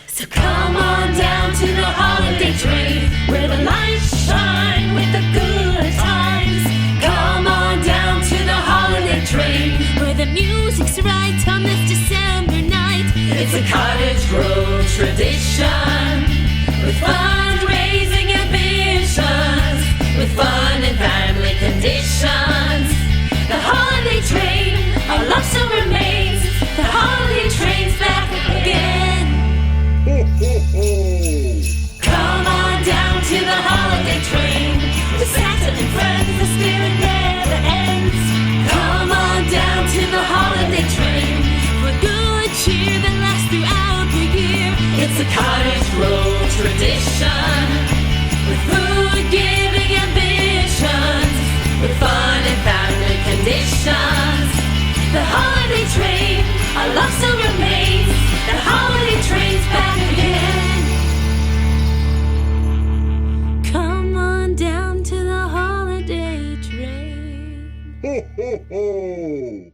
So come on down to the holiday train, where the lights shine with the good times. Come on down to the holiday train, where the music's right on this December night. It's a Cottage Grove tradition, with fundraising ambitions, with fun and family conditions. The holiday train, our love still remains. The holiday train's back again. Come on down to the holiday train, with Santa and friends, the spirit never ends. Come on down to the holiday train, for good cheer that lasts throughout the year. It's a Cottage Grove tradition, with food giving ambitions, with fun and family conditions. The holiday train, our love still remains. The holiday train's back again. Come on down to the holiday train. Ho, ho, ho!